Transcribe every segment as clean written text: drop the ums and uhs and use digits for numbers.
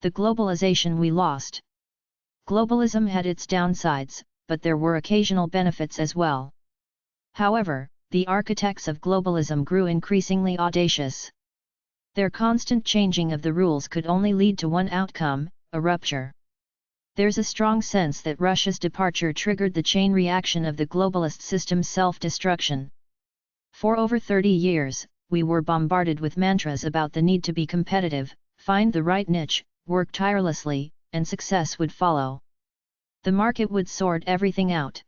The globalization we lost. Globalism had its downsides, but there were occasional benefits as well. However, the architects of globalism grew increasingly audacious. Their constant changing of the rules could only lead to one outcome, a rupture. There's a strong sense that Russia's departure triggered the chain reaction of the globalist system's self-destruction. For over 30 years, we were bombarded with mantras about the need to be competitive, find the right niche, work tirelessly, and success would follow. The market would sort everything out.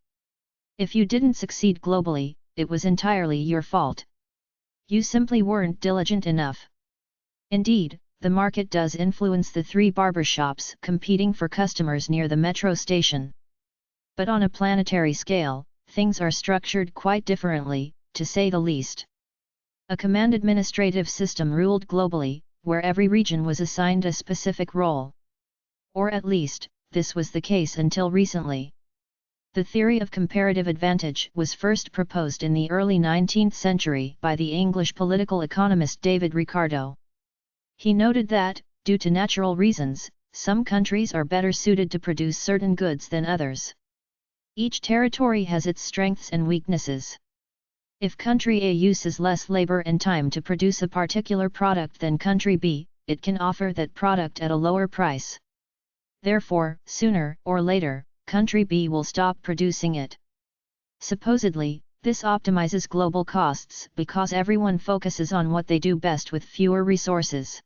If you didn't succeed globally, it was entirely your fault. You simply weren't diligent enough. Indeed, the market does influence the 3 barbershops competing for customers near the metro station. But on a planetary scale, things are structured quite differently, to say the least. A command administrative system ruled globally, where every region was assigned a specific role. Or at least, this was the case until recently. The theory of comparative advantage was first proposed in the early 19th century by the English political economist David Ricardo. He noted that, due to natural reasons, some countries are better suited to produce certain goods than others. Each territory has its strengths and weaknesses. If country A uses less labor and time to produce a particular product than country B, it can offer that product at a lower price. Therefore, sooner or later, country B will stop producing it. Supposedly, this optimizes global costs because everyone focuses on what they do best with fewer resources.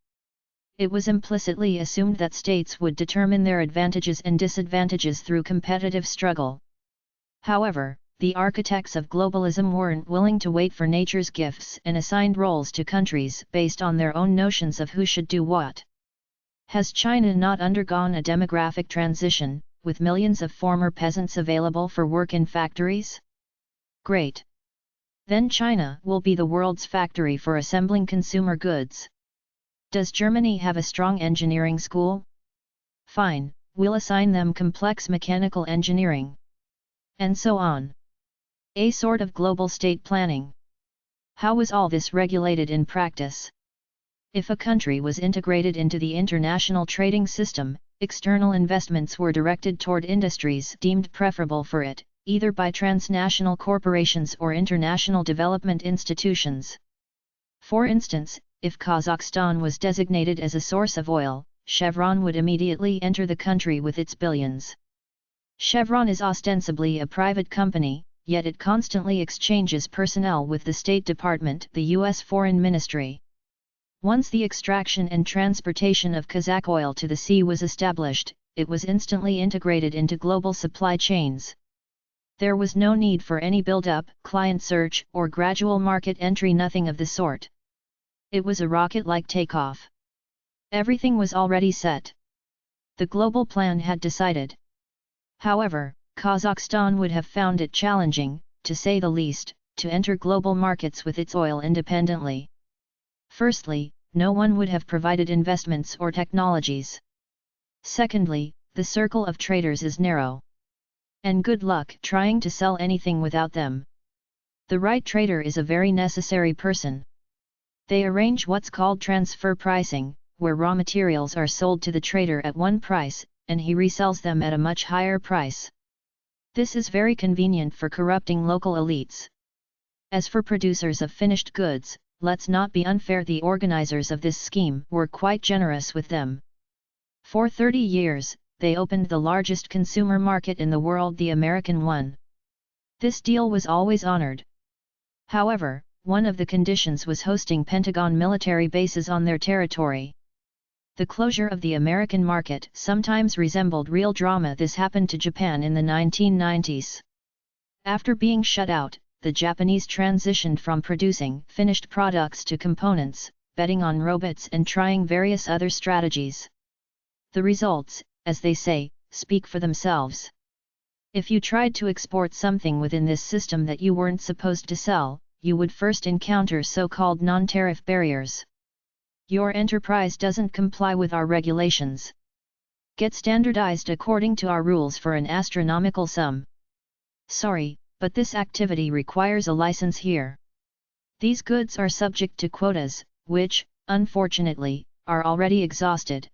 It was implicitly assumed that states would determine their advantages and disadvantages through competitive struggle. However, the architects of globalism weren't willing to wait for nature's gifts and assigned roles to countries based on their own notions of who should do what. Has China not undergone a demographic transition, with millions of former peasants available for work in factories? Great! Then China will be the world's factory for assembling consumer goods. Does Germany have a strong engineering school? Fine, we'll assign them complex mechanical engineering. And so on. A sort of global state planning. How was all this regulated in practice? If a country was integrated into the international trading system, external investments were directed toward industries deemed preferable for it, either by transnational corporations or international development institutions. For instance, if Kazakhstan was designated as a source of oil, Chevron would immediately enter the country with its billions. Chevron is ostensibly a private company, yet it constantly exchanges personnel with the State Department, the U.S. Foreign Ministry. Once the extraction and transportation of Kazakh oil to the sea was established, it was instantly integrated into global supply chains. There was no need for any build-up, client search, or gradual market entry, nothing of the sort. It was a rocket-like takeoff. Everything was already set. The global plan had decided. However, Kazakhstan would have found it challenging, to say the least, to enter global markets with its oil independently. Firstly, no one would have provided investments or technologies. Secondly, the circle of traders is narrow. And good luck trying to sell anything without them. The right trader is a very necessary person. They arrange what's called transfer pricing, where raw materials are sold to the trader at one price, and he resells them at a much higher price. This is very convenient for corrupting local elites. As for producers of finished goods, let's not be unfair, the organizers of this scheme were quite generous with them. For 30 years, they opened the largest consumer market in the world, the American one. This deal was always honored. However, one of the conditions was hosting Pentagon military bases on their territory. The closure of the American market sometimes resembled real drama. This happened to Japan in the 1990s. After being shut out, the Japanese transitioned from producing finished products to components, betting on robots and trying various other strategies. The results, as they say, speak for themselves. If you tried to export something within this system that you weren't supposed to sell, you would first encounter so-called non-tariff barriers. Your enterprise doesn't comply with our regulations. Get standardized according to our rules for an astronomical sum. Sorry, but this activity requires a license here. These goods are subject to quotas, which, unfortunately, are already exhausted.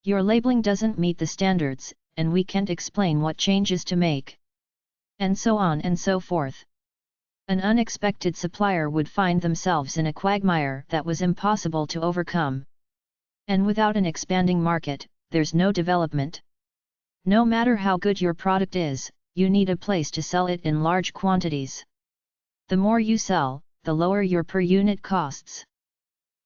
Your labeling doesn't meet the standards, and we can't explain what changes to make. And so on and so forth. An unexpected supplier would find themselves in a quagmire that was impossible to overcome. And without an expanding market, there's no development. No matter how good your product is, you need a place to sell it in large quantities. The more you sell, the lower your per unit costs.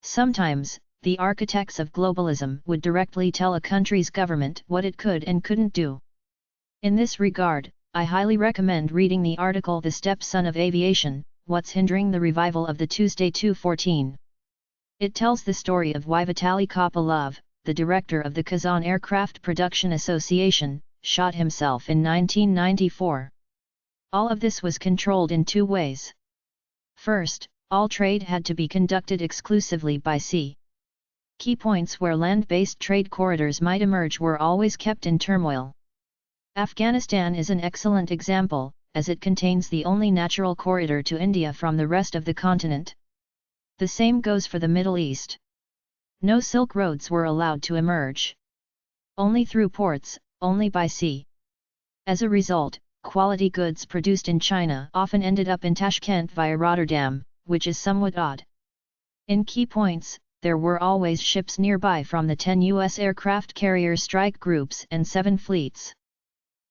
Sometimes, the architects of globalism would directly tell a country's government what it could and couldn't do. In this regard, I highly recommend reading the article The Stepson of Aviation, What's Hindering the Revival of the Tuesday 214. It tells the story of why Vitaly Kopylov, the director of the Kazan Aircraft Production Association, shot himself in 1994. All of this was controlled in two ways. First, all trade had to be conducted exclusively by sea. Key points where land-based trade corridors might emerge were always kept in turmoil. Afghanistan is an excellent example, as it contains the only natural corridor to India from the rest of the continent. The same goes for the Middle East. No Silk Roads were allowed to emerge. Only through ports, only by sea. As a result, quality goods produced in China often ended up in Tashkent via Rotterdam, which is somewhat odd. In key points, there were always ships nearby from the 10 U.S. aircraft carrier strike groups and 7 fleets.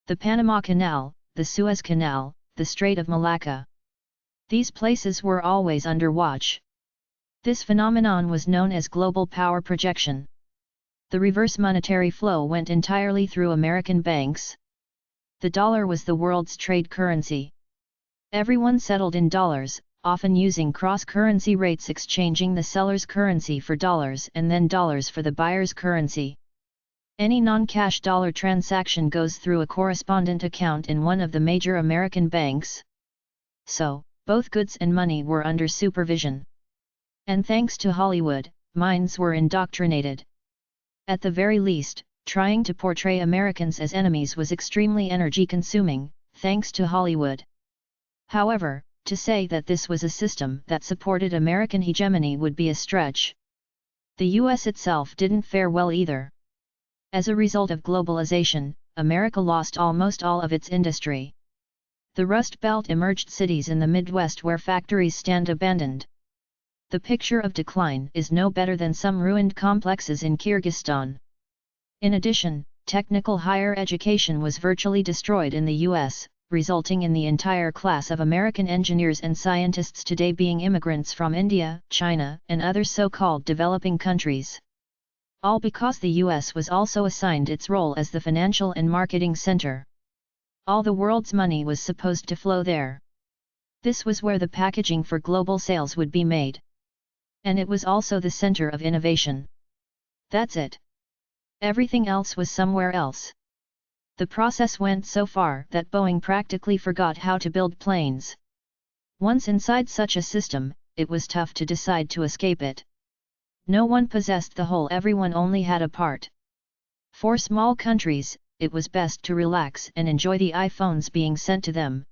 The Panama Canal, the Suez Canal, the Strait of Malacca. These places were always under watch. This phenomenon was known as global power projection. The reverse monetary flow went entirely through American banks. The dollar was the world's trade currency. Everyone settled in dollars, often using cross-currency rates exchanging the seller's currency for dollars and then dollars for the buyer's currency. Any non-cash dollar transaction goes through a correspondent account in one of the major American banks. So, both goods and money were under supervision. And thanks to Hollywood, minds were indoctrinated. At the very least, trying to portray Americans as enemies was extremely energy-consuming, thanks to Hollywood. However, to say that this was a system that supported American hegemony would be a stretch. The US itself didn't fare well either. As a result of globalization, America lost almost all of its industry. The Rust Belt emerged cities in the Midwest where factories stand abandoned. The picture of decline is no better than some ruined complexes in Kyrgyzstan. In addition, technical higher education was virtually destroyed in the US, resulting in the entire class of American engineers and scientists today being immigrants from India, China, and other so-called developing countries. All because the US was also assigned its role as the financial and marketing center. All the world's money was supposed to flow there. This was where the packaging for global sales would be made. And it was also the center of innovation. That's it. Everything else was somewhere else. The process went so far that Boeing practically forgot how to build planes. Once inside such a system, it was tough to decide to escape it. No one possessed the whole, everyone only had a part. For small countries, it was best to relax and enjoy the iPhones being sent to them.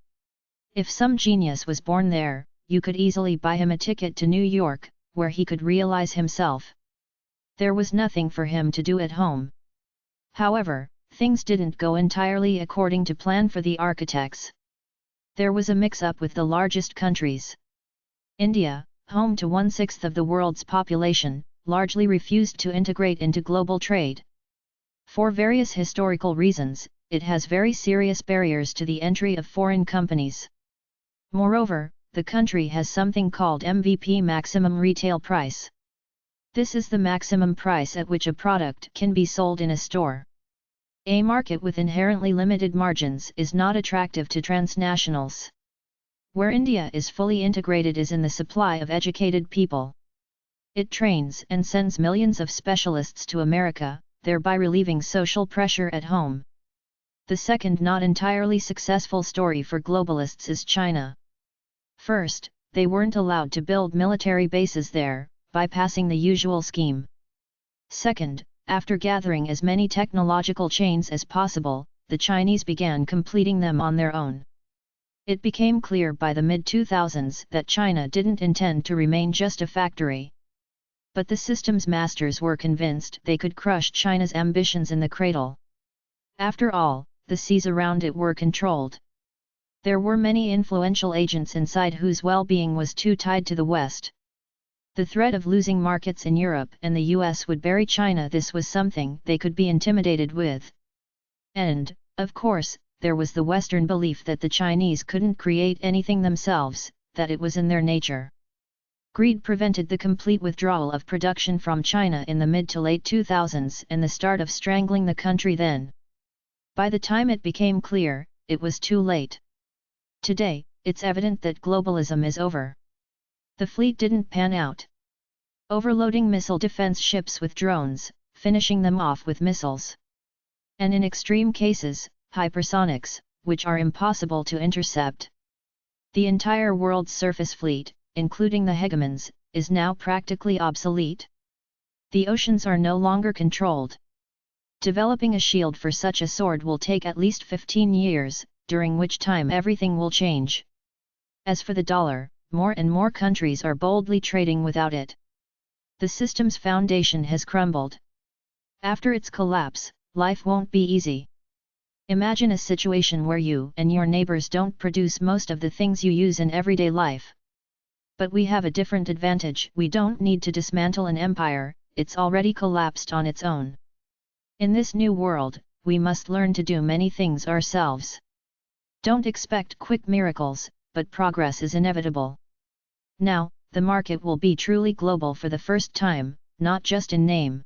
If some genius was born there, you could easily buy him a ticket to New York, where he could realize himself. There was nothing for him to do at home. However, things didn't go entirely according to plan for the architects. There was a mix-up with the largest countries. India, home to 1/6 of the world's population, largely refused to integrate into global trade. For various historical reasons, it has very serious barriers to the entry of foreign companies. Moreover, the country has something called MVP, maximum retail price. This is the maximum price at which a product can be sold in a store. A market with inherently limited margins is not attractive to transnationals. Where India is fully integrated is in the supply of educated people. It trains and sends millions of specialists to America, thereby relieving social pressure at home. The second not entirely successful story for globalists is China. First, they weren't allowed to build military bases there, bypassing the usual scheme. Second, after gathering as many technological chains as possible, the Chinese began completing them on their own. It became clear by the mid-2000s that China didn't intend to remain just a factory. But the system's masters were convinced they could crush China's ambitions in the cradle. After all, the seas around it were controlled. There were many influential agents inside whose well-being was too tied to the West. The threat of losing markets in Europe and the US would bury China. This was something they could be intimidated with. And, of course, there was the Western belief that the Chinese couldn't create anything themselves, that it was in their nature. Greed prevented the complete withdrawal of production from China in the mid to late 2000s and the start of strangling the country then. By the time it became clear, it was too late. Today, it's evident that globalism is over. The fleet didn't pan out. Overloading missile defense ships with drones, finishing them off with missiles. And in extreme cases, hypersonics, which are impossible to intercept. The entire world's surface fleet, including the hegemons, is now practically obsolete. The oceans are no longer controlled. Developing a shield for such a sword will take at least 15 years, during which time everything will change. As for the dollar, more and more countries are boldly trading without it. The system's foundation has crumbled. After its collapse, life won't be easy. Imagine a situation where you and your neighbors don't produce most of the things you use in everyday life. But we have a different advantage. We don't need to dismantle an empire, it's already collapsed on its own. In this new world, we must learn to do many things ourselves. Don't expect quick miracles, but progress is inevitable. Now, the market will be truly global for the first time, not just in name.